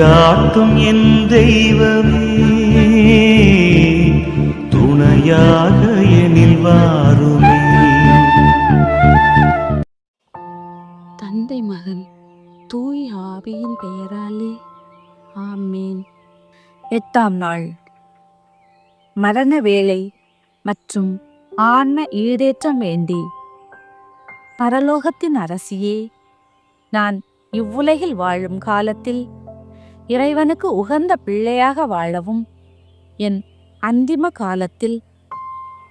வழிகாட்டும் என் தெய்வமே, துணையாக எனில் வாருமே. தந்தை மகன் தூய் ஆவியின் பெயராலே ஆமேன். 8ஆம் நாள் மரண வேளை மற்றும் ஆன்ம ஈடேற்றம் வேண்டி. பரலோகத்தின் அரசியே, நான் இவ்வுலகில் வாழும் காலத்தில் இறைவனுக்கு உகந்த பிள்ளையாக வாழவும், என் அந்திம காலத்தில்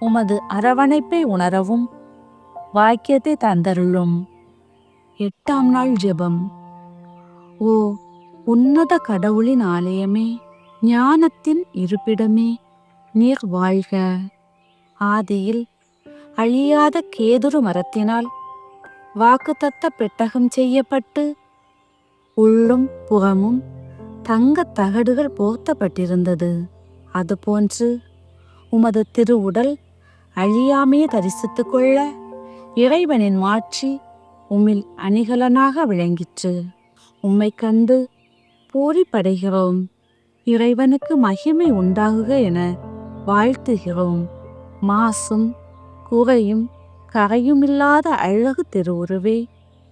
உமது அரவணைப்பை உணரவும் வாக்கியத்தை தந்தருளும். 8ஆம் நாள் ஜெபம். ஓ உன்னத கடவுளின் ஆலயமே, ஞானத்தின் இருப்பிடமே, நீர் வாழ்க. ஆதியில் அழியாத கேதுரு மரத்தினால் வாக்குத்தத்த பெட்டகம் செய்யப்பட்டு உள்ளும் புறமும் தங்கத் தகடுகள் போர்த்தப்பட்டிருந்தது. அதுபோன்று உமது திருவுடல் அழியாமையை தரிசித்துக் கொள்ள இறைவனின் மாட்சி உம்மில் அணிகலனாக விளங்கிற்று. உம்மை கண்டு பூரிப்படைகிறோம். இறைவனுக்கு மகிமை உண்டாகுக என வாழ்த்துகிறோம். மாசும் குறையும் கரையுமில்லாத அழகு திருவுருவே,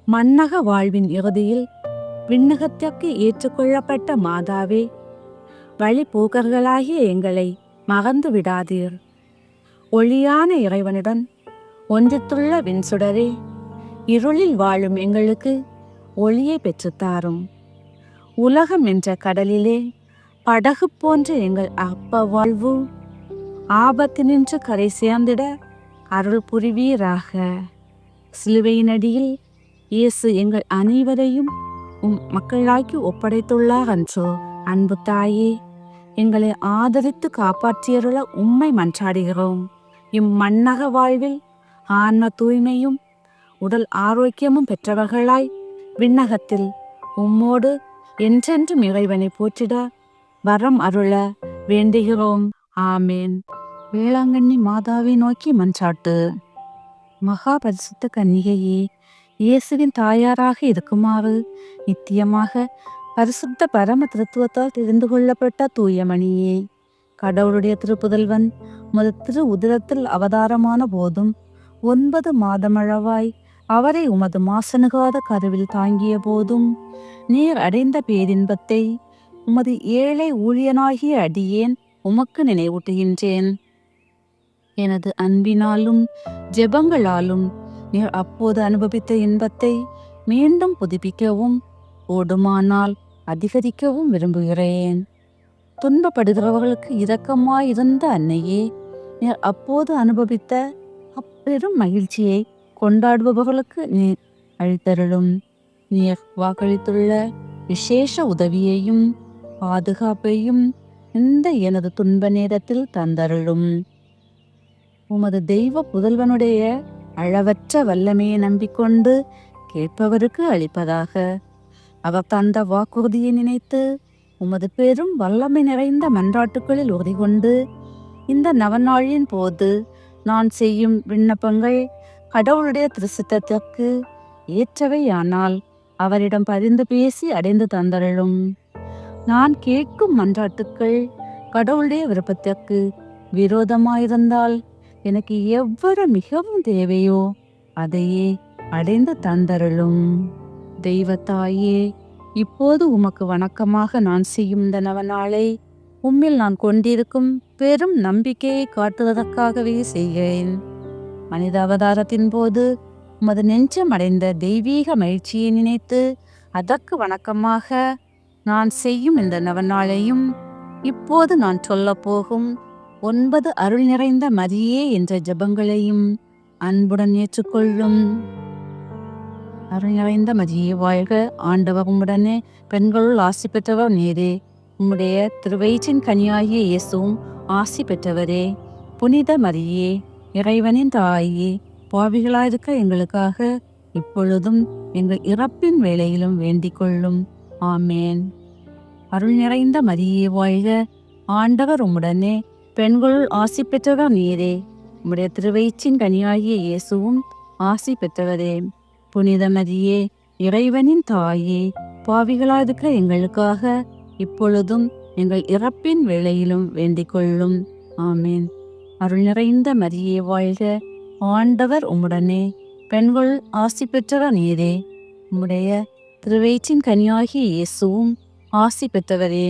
மன்னக வாழ்வின் இறுதியில் விண்ணகத்திற்கு ஏற்றுக்கொள்ளப்பட்ட மாதாவே, வழிபோக்கர்களாகிய எங்களை மறந்து விடாதீர். ஒளியான இறைவனுடன் ஒன்றித்துள்ள விண்சுடரே, இருளில் வாழும் எங்களுக்கு ஒளியை பெற்றுத்தாரும். உலகம் என்ற கடலிலே படகு போன்ற எங்கள் அப்ப வாழ்வு ஆபத்தினின்று கரை சேர்ந்திட அருள் புரிவீராக. சிலுவையினடியில் இயேசு எங்கள் அனைவரையும் மக்களாக்கி ஒப்படைத்துள்ளார் அன்றோ. அன்பு தாயே, எங்களை ஆதரித்து காப்பாற்றியருள உம்மை மன்றாடுகிறோம். இம்மன்னக வாழ்வில் ஆன்ம தூய்மையும் உடல் ஆரோக்கியமும் பெற்றவர்களாய் விண்ணகத்தில் உம்மோடு என்றென்றும் இறைவனை போற்றிட வரம் அருள வேண்டுகிறோம். ஆமேன். வேளாங்கண்ணி மாதாவை நோக்கி மன்றாட்டு. மகா பரிசுத்த கன்னிகையே, இயேசுவின் தாயாராக இருக்குமாறு நித்தியமாக பரிசுத்த பரம திருத்துவத்தால் தெரிந்து கொள்ளப்பட்ட தூயமணியே, கடவுளுடைய திருப்புதல்வன் உமது திரு உதிரத்தில் அவதாரமான போதும் 9 மாதமளவாய் அவரை உமது மாசணுகாத கருவில் தாங்கிய போதும் நீர் அடைந்த பேரின்பத்தை உமது ஏழை ஊழியனாகிய அடியேன் உமக்கு நினைவூட்டுகின்றேன். எனது அன்பினாலும் ஜெபங்களாலும் நீர் அப்போது அனுபவித்த இன்பத்தை மீண்டும் புதுப்பிக்கவும் ஓடுமானால் அதிகரிக்கவும் விரும்புகிறேன். துன்பப்படுகிறவர்களுக்கு இரக்கமாயிருந்த அன்னையே, நீர் அப்போது அனுபவித்த அப்பெரும் மகிழ்ச்சியை கொண்டாடுபவர்களுக்கு நீர் அளித்தருளும். நீர் வாக்களித்துள்ள விசேஷ உதவியையும் பாதுகாப்பையும் இந்த எனது துன்ப நேரத்தில் தந்தருளும். உமது தெய்வ புதல்வனுடைய அளவற்ற வல்லமையை நம்பிக்கொண்டு கேட்பவருக்கு அளிப்பதாக. அவர் தந்த வாக்குறுதியை நினைத்து உமது பெரும் வல்லமை நிறைந்த மன்றாட்டுக்களில் உறுதி கொண்டு இந்த நவநாளின் போது நான் செய்யும் விண்ணப்பங்கள் கடவுளுடைய திருச்சித்தத்திற்கு ஏற்றவையானால் அவரிடம் பரிந்து பேசி அடைந்து தந்தருளும். நான் கேட்கும் மன்றாட்டுக்கள் கடவுளுடைய விருப்பத்திற்கு விரோதமாயிருந்தால் எனக்கு எவ்வளவு மிகவும் தேவையோ அதையே அடைந்து தந்தருளும். தெய்வத்தாயே, இப்போது உமக்கு வணக்கமாக நான் செய்யும் இந்த நவநாளை உம்மில் நான் கொண்டிருக்கும் பெரும் நம்பிக்கையை காட்டுவதற்காகவே செய்கிறேன். மனித அவதாரத்தின் போது உமது நெஞ்சம் அடைந்த தெய்வீக மகிழ்ச்சியை நினைத்து அதற்கு வணக்கமாக நான் செய்யும் இந்த நவநாளையும் இப்போது நான் சொல்லப் போகும் 9 அருள் நிறைந்த மரியே என்ற ஜெபங்களையும் அன்புடன் ஏற்றுக்கொள்ளும். அருள் நிறைந்த மரியே வாழ்க, ஆண்டவர் உம்முடனே, பெண்களுள் ஆசி பெற்றவர் நீரே. உம்முடைய திருவயிற்றின் கனியாகிய இயேசுவும் ஆசி பெற்றவரே. புனித மரியே, இறைவனின் தாயே, பாவிகளாயிருக்க எங்களுக்காக இப்பொழுதும் எங்கள் இறப்பின் வேளையிலும் வேண்டிக் கொள்ளும். ஆமேன். அருள் நிறைந்த மரியே வாழ்க, ஆண்டவர் உம்முடனே, பெண்களுள் ஆசி பெற்றவர் நீரே. உம்முடைய திருவயிற்றின் கனியாகிய இயேசுவும் ஆசி பெற்றவரே. புனித மரியே, இறைவனின் தாயே, பாவிகளாயிருக்க எங்களுக்காக இப்பொழுதும் எங்கள் இறப்பின் வேளையிலும் வேண்டிக் கொள்ளும். ஆமேன். அருள் நிறைந்த மரியே வாழ்க, ஆண்டவர் உம்முடனே, பெண்கள் ஆசி பெற்றவர் நீரே. உம்முடைய திருவயிற்றின் கனியாகிய இயேசுவும் ஆசி பெற்றவரே.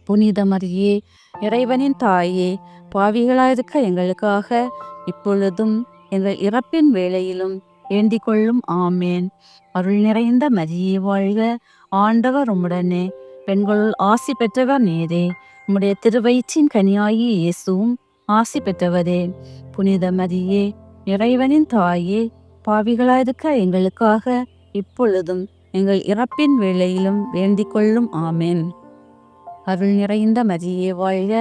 புனித மரியே, இறைவனின் தாயே, பாவிகளாயிருக்க எங்களுக்காக இப்பொழுதும் எங்கள் இறப்பின் வேளையிலும் வேண்டிக் கொள்ளும். ஆமேன். அருள் நிறைந்த மரியே வாழ்க, ஆண்டவர் உம்முடனே, பெண்களுள் ஆசி பெற்றவர் நீரே. உம்முடைய திருவயிற்றின் கனியாகிய இயேசுவும் ஆசி பெற்றவரே. புனித மரியே, இறைவனின் தாயே, பாவிகளாயிருக்க எங்களுக்காக இப்பொழுதும் எங்கள் இறப்பின் வேளையிலும் வேண்டிக் கொள்ளும். ஆமேன். அருள் நிறைந்த மரியே வாழ்க,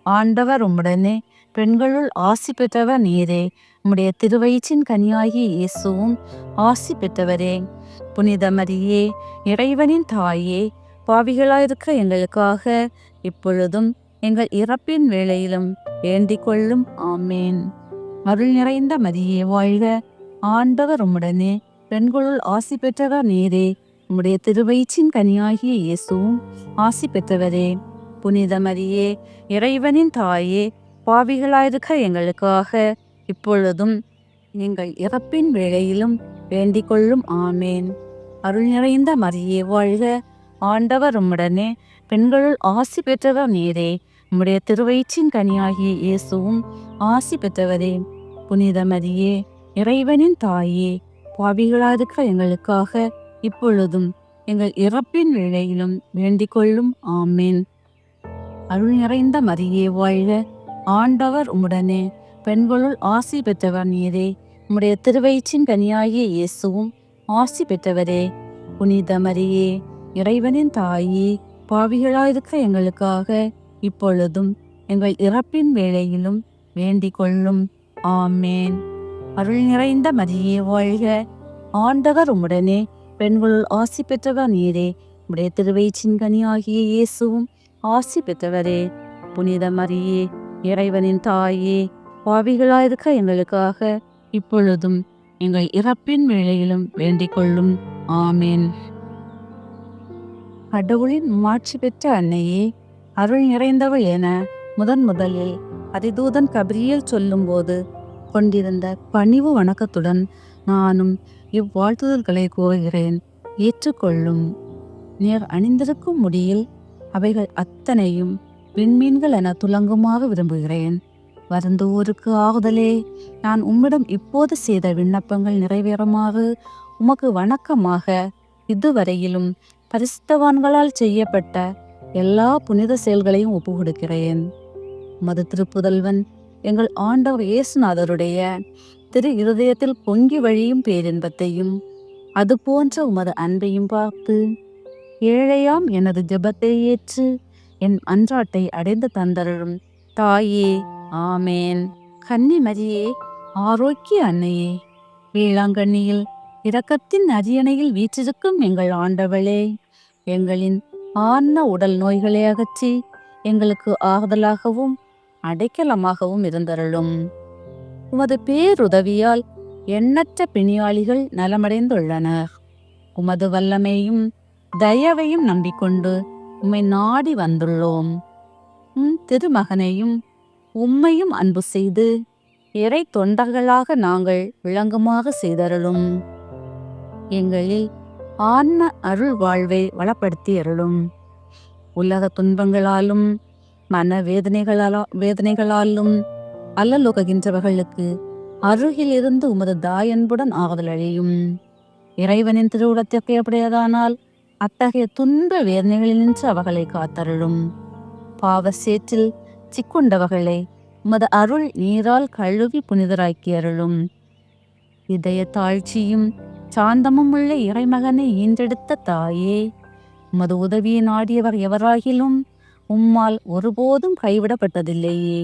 ஆண்டவர் உம்முடனே, பெண்களுள் ஆசி பெற்றவர் நீரே. உம்முடைய திருவயிற்றின் கனியாகிய இயேசுவும் ஆசி பெற்றவரே. புனித மரியே, இறைவனின் தாயே, பாவிகளாயிருக்க எங்களுக்காக இப்பொழுதும் எங்கள் இறப்பின் வேளையிலும் வேண்டிக் கொள்ளும். ஆமேன். அருள் நிறைந்த மரியே வாழ்க, ஆண்டவர் உம்முடனே, பெண்களுள் ஆசி பெற்றவர் நீரே. உம்முடைய திருவயிற்றின் கனியாகிய இயேசுவும் ஆசி பெற்றவரே. புனித மரியே, இறைவனின் தாயே, பாவிகளாயிருக்க எங்களுக்காக இப்பொழுதும் எங்கள் இறப்பின் வேளையிலும் வேண்டிக் கொள்ளும். ஆமேன். அருள் நிறைந்த மரியே வாழ்க, ஆண்டவர் உம்முடனே, பெண்களுள் ஆசி பெற்றவர் நீரே. உம்முடைய திருவயிற்றின் கனியாகிய இயேசுவும் ஆசி பெற்றவரே. புனித மரியே, இறைவனின் தாயே, பாவிகளாயிருக்க எங்களுக்காக இப்பொழுதும் எங்கள் இறப்பின் வேளையிலும் வேண்டிக் கொள்ளும். ஆமேன். அருள் நிறைந்த மரியே வாழ்க, ஆண்டவர் உம்முடனே, பெண்களுள் ஆசி பெற்றவர் நீரே. உம்முடைய திருவயிற்றின் கனியாகிய இயேசுவும் ஆசி பெற்றவரே. புனித மரியே, இறைவனின் தாயே, பாவிகளாயிருக்க எங்களுக்காக இப்பொழுதும் எங்கள் இறப்பின் வேளையிலும் வேண்டிக் கொள்ளும். ஆமேன். அருள் நிறைந்த மரியே வாழ்க, ஆண்டவர் உம்முடனே, பெண்களுள் ஆசி பெற்றவர் நீரே. உம்முடைய திருவயிற்றின் கனியாகிய இயேசுவும் ஆசி பெற்றவரே. புனித மரியே, இறைவனின் தாயே, பாவிகளாயிருக்க எங்களுக்காக இப்பொழுதும் எங்கள் இறப்பின் வேளையிலும் வேண்டிக் கொள்ளும். ஆமேன். கடவுளின் மாட்சி பெற்ற அன்னையே, அருள் நிறைந்தவள் என முதலில் அதிதூதன் கபிரியேல் சொல்லும்போது கொண்டிருந்த பணிவு வணக்கத்துடன் நானும் இவ்வாழ்த்துதல்களை கூறுகிறேன், ஏற்றுக்கொள்ளும். நீர் அணிந்திருக்கும் முடியில் அவைகள் அத்தனையும் விண்மீன்கள் என துலங்குமாக விரும்புகிறேன். வருந்தோருக்கு ஆறுதலே, நான் உம்மிடம் இப்போது செய்த விண்ணப்பங்கள் நிறைவேறுமாறு உமக்கு வணக்கமாக இதுவரையிலும் பரிசுத்தவான்களால் செய்யப்பட்ட எல்லா புனித செயல்களையும் ஒப்பு கொடுக்கிறேன். உமது திருப்புதல்வன் எங்கள் ஆண்டவர் இயேசுநாதருடைய திரு இருதயத்தில் பொங்கி வழியும் பேரின்பத்தையும் அது போன்ற உமது அன்பையும் பார்த்து ஏழையாம் எனது ஜெபத்தை ஏற்று என் அன்றாட்டை அடைந்து தந்தருளும் தாயே. ஆமேன். கன்னி மரியே, ஆரோக்கிய அன்னையே, வேளாங்கண்ணியில் இரக்கத்தின் அரியணையில் வீற்றிருக்கும் எங்கள் ஆண்டவளே, எங்களின் ஆன்ம உடல் நோய்களை அகற்றி எங்களுக்கு ஆறுதலாகவும் அடைக்கலமாகவும் இருந்தருளும். உமது பேருதவியால் எண்ணற்ற பிணியாளிகள் நலமடைந்துள்ளனர். உமது வல்லமையும் தயவையும் நம்பிக்கொண்டு உம்மை நாடி வந்துள்ளோம். திருமகனையும் உம்மையும் அன்பு செய்து இறை தொண்டர்களாக நாங்கள் விளங்குமாக செய்தருளும். எங்களில் ஆன்ம அருள் வாழ்வை வளப்படுத்தி அருளும். உலக துன்பங்களாலும் மன வேதனைகளாலும் அல்லலுகின்றவர்களுக்கு அருகில் இருந்து உமது தாயன்புடன் ஆறுதல் அழியும். இறைவனின் திருவுளத்திற்கு எப்படியதானால் அத்தகைய துன்ப வேதனைகளினின்று அவர்களை காத்தருளும். பாவ சேற்றில் சிக்குண்டவர்களை உமது அருள் நீரால் கழுவி புனிதராக்கி அருளும். இதய தாழ்ச்சியும் சாந்தமும் உள்ள இறைமகனை ஈன்றெடுத்த தாயே, உமது உதவியை நாடியவர் எவராகிலும் உம்மால் ஒருபோதும் கைவிடப்பட்டதில்லையே.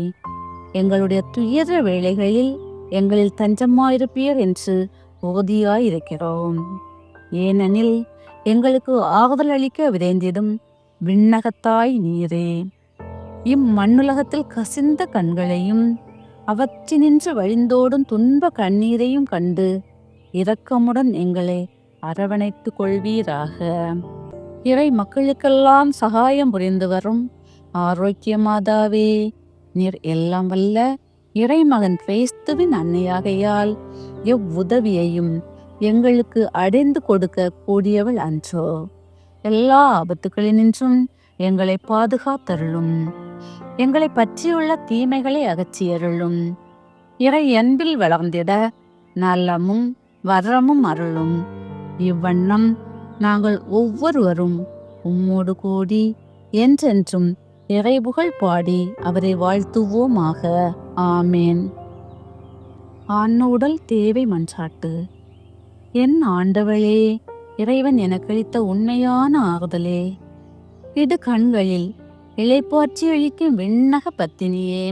எங்களுடைய துயர வேளைகளில் எங்களில் தஞ்சமாயிருப்பீர் என்று உறுதியாயிருக்கிறோம். ஏனெனில் எங்களுக்கு ஆறுதல் அளிக்க விரைந்திடும் விண்ணகத்தாய் நீரே. இம்மண்ணுலகத்தில் கசிந்த கண்களையும் அவற்றினின்று வழிந்தோடும் துன்ப கண்ணீரையும் கண்டு இரக்கமுடன் எங்களை அரவணைத்து கொள்வீராக. இறை மக்களுக்கெல்லாம் சகாயம் புரிந்து வரும் ஆரோக்கிய மாதாவே, நீர் எல்லாம் வல்ல இறைமகன் கிறிஸ்துவின் அன்னையாகையால் எவ்வுதவியையும் எங்களுக்கு அடைந்து கொடுக்க கூடியவள் அன்றோ. எல்லா ஆபத்துகளினின்றும் எங்களை பாதுகாத்தருளும். எங்களை பற்றியுள்ள தீமைகளை அகற்றியருளும். இறை அன்பில் வளர்ந்திட நலமும் வரமும் அருளும். இவ்வண்ணம் நாங்கள் ஒவ்வொருவரும் உம்மோடு கூடி என்றென்றும் இறைபுகழ் பாடி அவரை வாழ்த்துவோமாக. ஆமேன். ஆன்ம தேவை மன்றாட்டு. என் ஆண்டவளே, இறைவன் எனக்களித்த உண்மையான ஆறுதலே, இடு கண்களில் இளைப்பாற்றி அளிக்கும் விண்ணக பத்தினியே,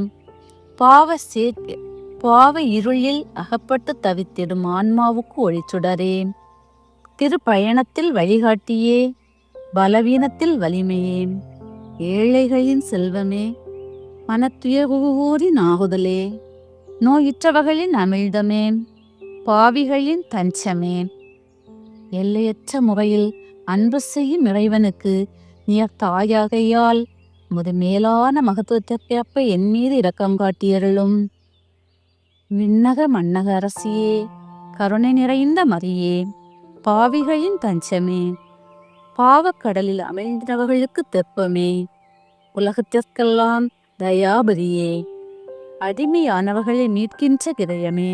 பாவ இருளில் அகப்பட்டு தவித்திடும் ஆன்மாவுக்கு ஒளிச்சுடரே, திருப்பயணத்தில் வழிகாட்டியே, பலவீனத்தில் வலிமையே, ஏழைகளின் செல்வமே, மனத்துயரூரின் ஆகுதலே, நோயுற்றவர்களின் அமிழ்தமே, பாவிகளின் தஞ்சமே, எல்லையற்ற முறையில் அன்பு செய்யும் இறைவனுக்கு நீர் தாயாகையால் உமது மேலான மகத்துவத்திற்கேற்ப என் மீது இரக்கம் காட்டியருளும். விண்ணக மன்னக அரசியே, கருணை நிறைந்த மரியே, பாவிகளின் தஞ்சமே, பாவக்கடலில் அமிழ்ந்தவர்களுக்கு தெப்பமே, உலகத்திற்கெல்லாம் தயாபதியே, அடிமையானவர்களை மீட்கின்ற கிரயமே,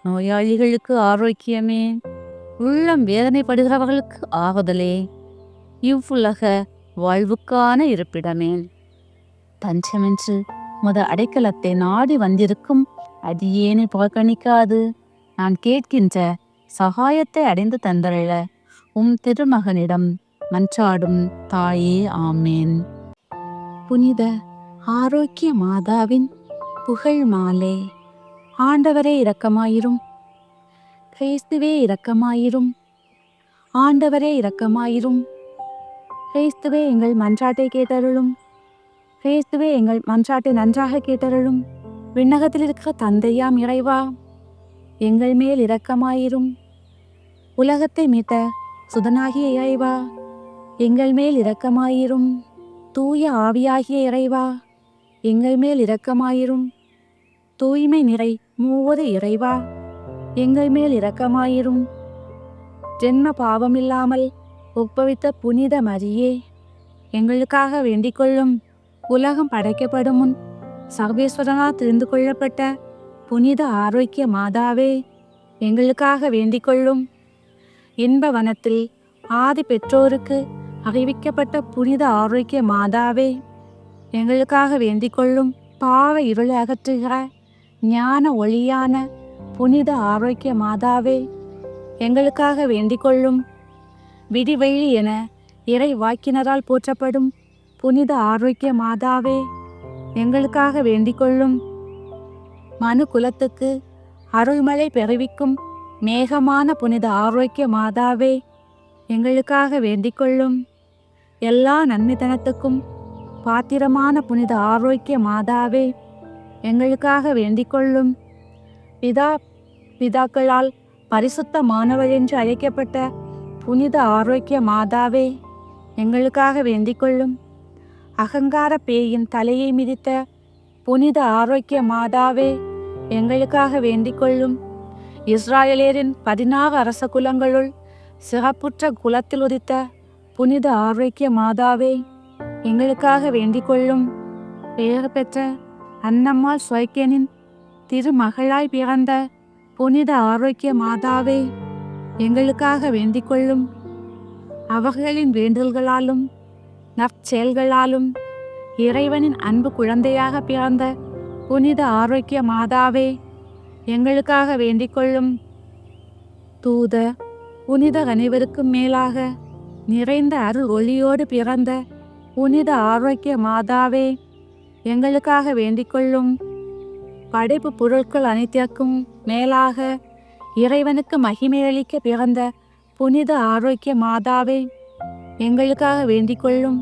நோயாளிகளுக்கு ஆரோக்கியமே, உள்ளம் வேதனைப்படுகிறவர்களுக்கு ஆறுதலே, இவ்வுலக வாழ்வுக்கான இருப்பிடமே, தஞ்சமென்று முத அடைக்கலத்தை நாடி வந்திருக்கும் அடியேனை புறக்கணிக்காது நான் கேட்கின்ற சகாயத்தை அடைந்து தந்தருள உம் திருமகனிடம் மன்றாடும் தாயே. ஆமேன். புனித ஆரோக்கிய மாதாவின் புகழ் மாலை. ஆண்டவரே இரக்கமாயிரும். கிறிஸ்துவே இரக்கமாயிரும். ஆண்டவரே இரக்கமாயிரும். கிறிஸ்துவே எங்கள் மன்றாட்டை கேட்டருளும். கிறிஸ்துவே எங்கள் மன்றாட்டை நன்றாக கேட்டருளும். விண்ணகத்தில் இருக்கிற தந்தையாம் இறைவா, எங்கள் மேல் இரக்கமாயிரும். உலகத்தை மீட்ட சுதனாகிய இறைவா, எங்கள் மேல் இரக்கமாயிரும். தூய ஆவியாகிய இறைவா, எங்கள் மேல் இரக்கமாயிரும். தூய்மை நிறை மூவரு இறைவா, எங்கள் மேல் இரக்கமாயிரும். ஜென்ம பாவமில்லாமல் ஒப்புவித்த புனித மரியே, எங்களுக்காக வேண்டிக் கொள்ளும். உலகம் படைக்கப்படும் முன் சர்வேஸ்வரனால் தெரிந்து கொள்ளப்பட்ட புனித ஆரோக்கிய மாதாவே, எங்களுக்காக வேண்டிக் கொள்ளும். இன்ப வனத்தில் ஆதி பெற்றோருக்கு அறிவிக்கப்பட்ட புனித ஆரோக்கிய மாதாவே, எங்களுக்காக வேண்டிக் கொள்ளும். பாவ இருளை அகற்றுகிற ஞான ஒளியான புனித ஆரோக்கிய மாதாவே, எங்களுக்காக வேண்டிக் கொள்ளும். விடிவெள்ளி என இறை வாக்கினரால் போற்றப்படும் புனித ஆரோக்கிய மாதாவே, எங்களுக்காக வேண்டிக் கொள்ளும். மனு குலத்துக்கு அருள்மழை பெறுவிக்கும் மேகமான புனித ஆரோக்கிய மாதாவே, எங்களுக்காக வேண்டிக் கொள்ளும். எல்லா நன்மைத்தனத்துக்கும் பாத்திரமான புனித ஆரோக்கிய மாதாவே, எங்களுக்காக வேண்டிக் கொள்ளும். பிதாக்களால் பரிசுத்தமானவள் என்று அழைக்கப்பட்ட புனித ஆரோக்கிய மாதாவே, எங்களுக்காக வேண்டிக் கொள்ளும். அகங்கார பேயின் தலையை மிதித்த புனித ஆரோக்கிய மாதாவே, எங்களுக்காக வேண்டிக் கொள்ளும். இஸ்ராயலேரின் 16 அரச குலங்களுள் சிறப்புற்ற குலத்தில் உதித்த புனித ஆரோக்கிய மாதாவே, எங்களுக்காக வேண்டிக் கொள்ளும். பெயர் பெற்ற அன்னம்மாள் சுவைக்கனின் திருமகளாய் பிறந்த புனித ஆரோக்கிய மாதாவே, எங்களுக்காக வேண்டிக் கொள்ளும். அவர்களின் வேண்டல்களாலும் நற்செயல்களாலும் இறைவனின் அன்பு குழந்தையாக பிறந்த புனித ஆரோக்கிய மாதாவே, எங்களுக்காக வேண்டிக் கொள்ளும். தூத புனித அனைவருக்கும் மேலாக நிறைந்த அருள் ஒளியோடு பிறந்த புனித ஆரோக்கிய மாதாவே, எங்களுக்காக வேண்டிக் கொள்ளும். படைப்பு பொருட்கள் அனைத்திற்கும் மேலாக இறைவனுக்கு மகிமையளிக்க பிறந்த புனித ஆரோக்கிய மாதாவே, எங்களுக்காக வேண்டிக் கொள்ளும்.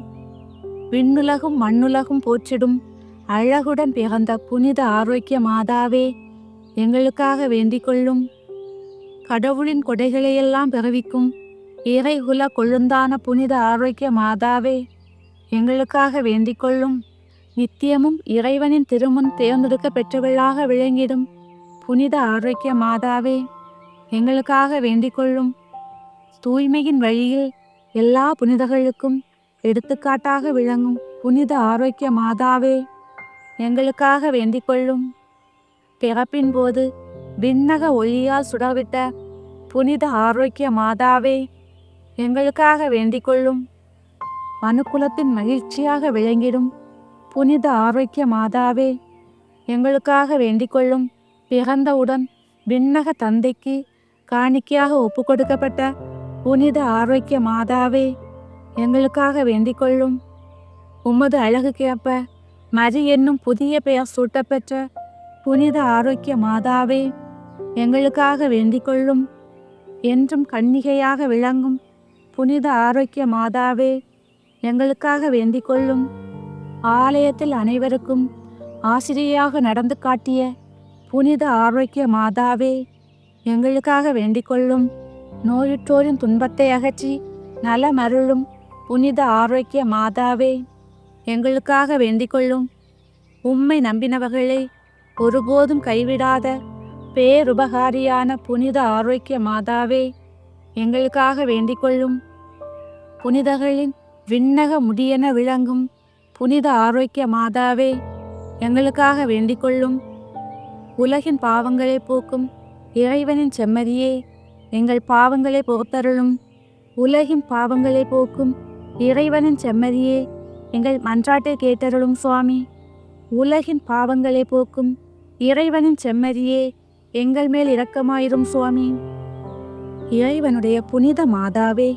விண்ணுலகும் மண்ணுலகும் போற்றிடும் அழகுடன் பிறந்த புனித ஆரோக்கிய மாதாவே, எங்களுக்காக வேண்டிக் கொள்ளும். கடவுளின் கொடைகளையெல்லாம் பிறவிக்கும் இறைகுல கொழுந்தான புனித ஆரோக்கிய மாதாவே, எங்களுக்காக வேண்டிக் கொள்ளும். நித்தியமும் இறைவனின் திருமுன் தேர்ந்தெடுக்க பெற்றவளாக விளங்கிடும் புனித ஆரோக்கிய மாதாவே, எங்களுக்காக வேண்டிக் கொள்ளும். தூய்மையின் வழியில் எல்லா புனிதர்களுக்கும் எடுத்துக்காட்டாக விளங்கும் புனித ஆரோக்கிய மாதாவே, எங்களுக்காக வேண்டிக் கொள்ளும். பிறப்பின் போது விண்ணக ஒளியால் சுடர்விட்ட புனித ஆரோக்கிய மாதாவே, எங்களுக்காக வேண்டிக் கொள்ளும். மனுக்குலத்தின் மகிழ்ச்சியாக விளங்கிடும் புனித ஆரோக்கிய மாதாவே, எங்களுக்காக வேண்டிக் கொள்ளும். பிறந்தவுடன் விண்ணக தந்தைக்கு காணிக்கையாக ஒப்பு கொடுக்கப்பட்ட புனித ஆரோக்கிய மாதாவே, எங்களுக்காக வேண்டிக் கொள்ளும். உமது அழகுக்கேற்ப மரி என்னும் புதிய பெயர் சூட்டப்பெற்ற புனித ஆரோக்கிய மாதாவே, எங்களுக்காக வேண்டிக் கொள்ளும். என்றும் கன்னிகையாக விளங்கும் புனித ஆரோக்கிய மாதாவே, எங்களுக்காக வேண்டிக் கொள்ளும். ஆலயத்தில் அனைவருக்கும் ஆசிரியையாக நடந்து காட்டிய புனித ஆரோக்கிய மாதாவே, எங்களுக்காக வேண்டிக் கொள்ளும். நோயுற்றோரின் துன்பத்தை அகற்றி நலமருளும் புனித ஆரோக்கிய மாதாவே, எங்களுக்காக வேண்டிக் கொள்ளும். உம்மை நம்பினவர்களை ஒருபோதும் கைவிடாத பேருபகாரியான புனித ஆரோக்கிய மாதாவே, எங்களுக்காக வேண்டிக் கொள்ளும். புனிதர்களின் விண்ணக முடியென விளங்கும் புனித ஆரோக்கிய மாதாவே, எங்களுக்காக வேண்டிக் கொள்ளும். உலகின் பாவங்களை போக்கும் இறைவனின் செம்மறியே, எங்கள் பாவங்களை பொறுத்தருளும். உலகின் பாவங்களை போக்கும் இறைவனின் செம்மறியே, எங்கள் மன்றாட்டை கேட்டருளும் சுவாமி. உலகின் பாவங்களை போக்கும் இறைவனின் செம்மறியே, எங்கள் மேல் இரக்கமாயிரும் சுவாமி. இறைவனுடைய புனித மாதாவே,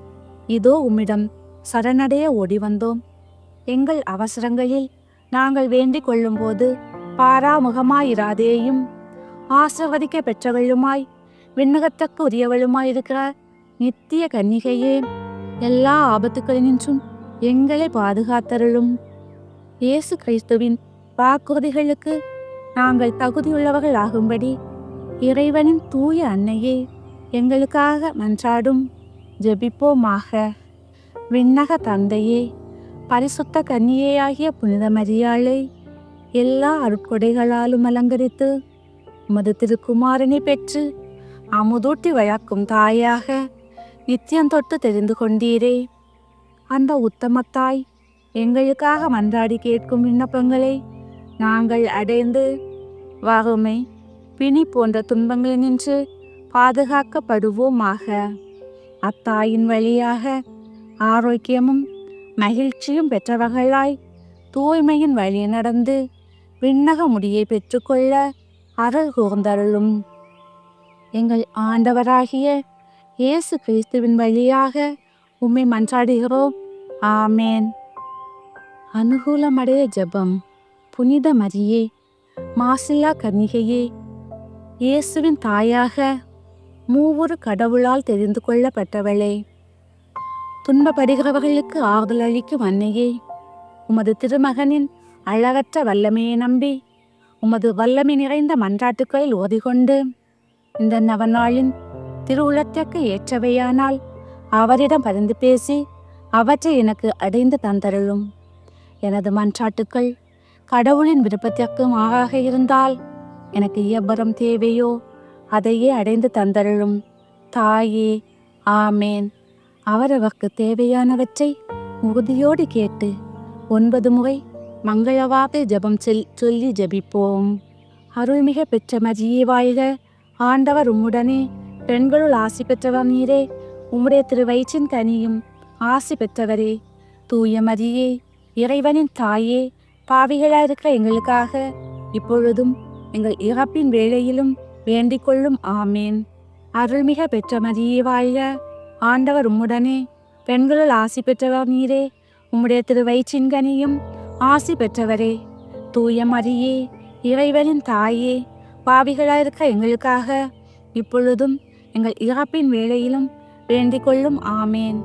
இதோ உம்மிடம் சரணடைய ஓடி வந்தோம். எங்கள் அவசரங்களில் நாங்கள் வேண்டிக் கொள்ளும்போது பாராமுகமாயிராதேயும். ஆசிர்வதிக்க பெற்றவளுமாய் விண்ணகத்தக்கு உரியவளுமாயிருக்கிற நித்திய கன்னிகையே, எல்லா ஆபத்துக்களினின்றும் எங்களை பாதுகாத்தருளும். இயேசு கிறிஸ்துவின் வாக்குறுதிகளுக்கு நாங்கள் தகுதியுள்ளவர்கள் ஆகும்படி இறைவனின் தூய அன்னையே, எங்களுக்காக மன்றாடும். ஜெபிப்போமாக. விண்ணக தந்தையே, பரிசுத்த கன்னியேயாகிய புனித மரியாளை எல்லா அருட்கொடைகளாலும் அலங்கரித்து உமது திருக்குமாரனை பெற்று அமுதூட்டி வளர்க்கும் தாயாக நித்தியம் தொட்டு தெரிந்து கொண்டீரே. அந்த உத்தமத்தாய் எங்களுக்காக மன்றாடி கேட்கும் விண்ணப்பங்களை நாங்கள் அடைந்து வறுமை, பிணி போன்ற துன்பங்களினின்று பாதுகாக்கப்படுவோமாக. அத்தாயின் வழியாக ஆரோக்கியமும் மகிழ்ச்சியும் பெற்றவர்களாய் தூய்மையின் வழி நடந்து விண்ணக முடியை பெற்றுக்கொள்ள அருள் கூர்ந்தருளும். எங்கள் ஆண்டவராகிய இயேசு கிறிஸ்துவின் வழியாக உம்மை மன்றாடுகிறோம். ஆமேன். அனுகூலமடைய ஜெபம். புனித மரியே, மாசில்லா கன்னிகையே, இயேசுவின் தாயாக மூவொரு கடவுளால் தெரிந்து கொள்ளப்பட்டவளே, துன்பப்படுகிறவர்களுக்கு ஆறுதல் அளிக்கும் அன்னையே, உமது திருமகனின் அழகற்ற வல்லமையை நம்பி உமது வல்லமை நிறைந்த மன்றாட்டுக்களில் ஓதிக்கொண்டு இந்த நவநாளின் திருவுளத்திற்கு ஏற்றவையானால் அவரிடம் பரிந்து பேசி அவற்றை எனக்கு அடைந்து தந்தருளும். எனது மன்றாட்டுக்கள் கடவுளின் விருப்பத்திற்கு மாறாக இருந்தால் எனக்கு எவ்வரம் தேவையோ அதையே அடைந்து தந்தருளும். தாயே, ஆமேன். அவரவர்க்கு தேவையானவற்றை உறுதியோடு கேட்டு 9 முறை மங்களவார்த்தை ஜெபம் சொல்லி ஜெபிப்போம். அருள்மிக பெற்ற மரியே வாழ்க, ஆண்டவர் உம்முடனே, பெண்களுள் ஆசி பெற்றவர் நீரே, உம்முடைய திருவயிற்றின் கனியும் ஆசி பெற்றவரே. தூய மரியே, இறைவனின் தாயே, பாவிகளாயிருக்கிற எங்களுக்காக இப்பொழுதும் எங்கள் இறப்பின் வேளையிலும் வேண்டிக் கொள்ளும். ஆமேன். அருள்மிக பெற்ற மரியே வாழ்க, ஆண்டவர் உம்முடனே, பெண்களுள் ஆசி பெற்றவர் நீரே, உம்முடைய திருவயிற்றின் கனியும் ஆசி பெற்றவரே. தூய மரியே, இறைவனின் தாயே, பாவிகளாயிருக்க எங்களுக்காக இப்பொழுதும் எங்கள் இறப்பின் வேளையிலும் வேண்டிக் கொள்ளும். ஆமேன்.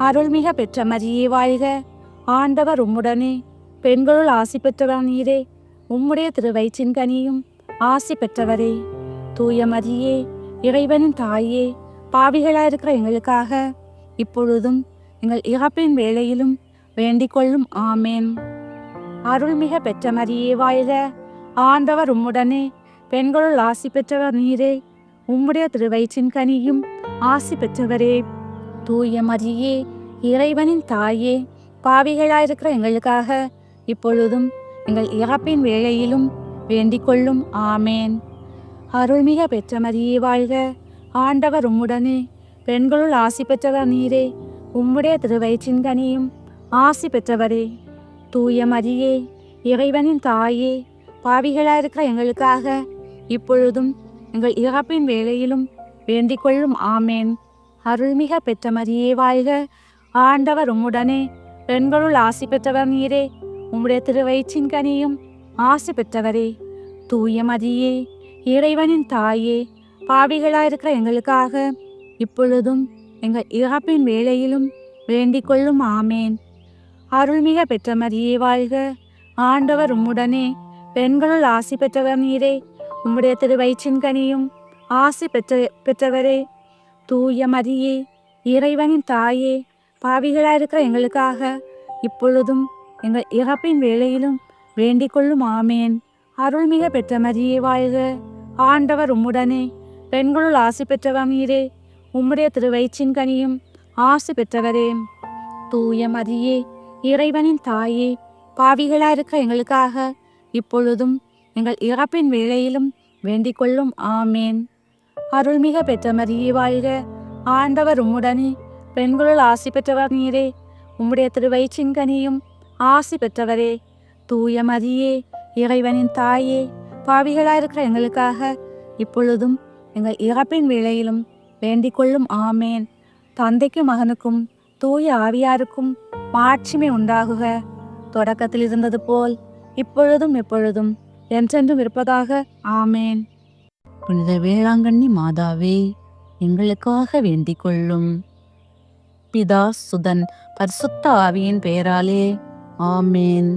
அருள்மிக பெற்ற மரியே வாழ்க, ஆண்டவர் உம்முடனே, பெண்களுள் ஆசி பெற்றவர் நீரே, உம்முடைய திருவயிற்றின் கனியும் ஆசி பெற்றவரே. தூய மரியே, இறைவனின் தாயே, பாவிகளாயிருக்கிற எங்களுக்காக இப்பொழுதும் எங்கள் இறப்பின் வேளையிலும் வேண்டிக் கொள்ளும். ஆமேன். அருள்மிக பெற்ற மரியே வாழ்க, ஆண்டவர் உம்முடனே, பெண்களுள் ஆசி பெற்றவர் நீரே, உம்முடைய திருவயிற்றின் கனியும் ஆசி பெற்றவரே. தூய மரியே, இறைவனின் தாயே, பாவிகளாயிருக்கிற எங்களுக்காக இப்பொழுதும் எங்கள் இறப்பின் வேளையிலும் வேண்டிக் கொள்ளும். ஆமேன். அருள்மிக பெற்ற மரியே வாழ்க, ஆண்டவர் உம்முடனே, பெண்களுள் ஆசி பெற்றவர் நீரே, உம்முடைய திருவயிற்றின் கனியும் ஆசி பெற்றவரே. தூய மரியே, இறைவனின் தாயே, பாவிகளாயிருக்கிற எங்களுக்காக இப்பொழுதும் எங்கள் இறப்பின் வேளையிலும் வேண்டிக் கொள்ளும். ஆமேன். அருள்மிக பெற்ற மரியே வாழ்க, ஆண்டவர் உம்முடனே, பெண்களுள் ஆசி பெற்றவர் நீரே, உம்முடைய திருவயிற்றின் கனியும் ஆசி பெற்றவரே. தூய மரியே, இறைவனின் தாயே, பாவிகளாயிருக்கிற எங்களுக்காக இப்பொழுதும் எங்கள் இறப்பின் வேளையிலும் வேண்டிக் கொள்ளும். ஆமேன். அருள்மிக பெற்ற மரியே வாழ்க, ஆண்டவர் உம்முடனே, பெண்களுள் ஆசி பெற்றவர் நீரே, உம்முடைய திருவயிற்றின் கனியும் ஆசி பெற்றவரே. தூய மரியே, இறைவனின் தாயே, பாவிகளாயிருக்கிற எங்களுக்காக இப்பொழுதும் எங்கள் இறப்பின் வேளையிலும் வேண்டிக் கொள்ளும். ஆமேன். அருள்மிக பெற்ற மரியே வாழ்க, ஆண்டவர் உம்முடனே, பெண்களுள் ஆசி பெற்றவர் நீரே, உம்முடைய திருவயிற்றின் கனியும் ஆசி பெற்றவரே. தூய மரியே, இறைவனின் தாயே, பாவிகளாயிருக்கிற எங்களுக்காக இப்பொழுதும் எங்கள் இறப்பின் வேளையிலும் வேண்டிக் கொள்ளும். ஆமேன். அருள்மிக பெற்ற மரியே வாழ்க, ஆண்டவர் உம்முடனே, பெண்களுள் ஆசி பெற்றவர் நீரே, உம்முடைய திருவயிற்றின் கனியும் ஆசி பெற்றவரே. தூய மரியே, இறைவனின் தாயே, பாவிகளாயிருக்கிற எங்களுக்காக இப்பொழுதும் எங்கள் இறப்பின் வேளையிலும் வேண்டிக் கொள்ளும். ஆமேன். தந்தைக்கும் மகனுக்கும் தூய ஆவியாருக்கும் மாட்சிமை உண்டாகுக, தொடக்கத்தில் இருந்தது போல் இப்பொழுதும் எப்பொழுதும் என்றென்றும் இருப்பதாக. ஆமேன். புனித வேளாங்கண்ணி மாதாவே, எங்களுக்காக வேண்டிக் கொள்ளும். பிதா, சுதன், பரிசுத்த ஆவியின் பெயராலே. ஆமேன்.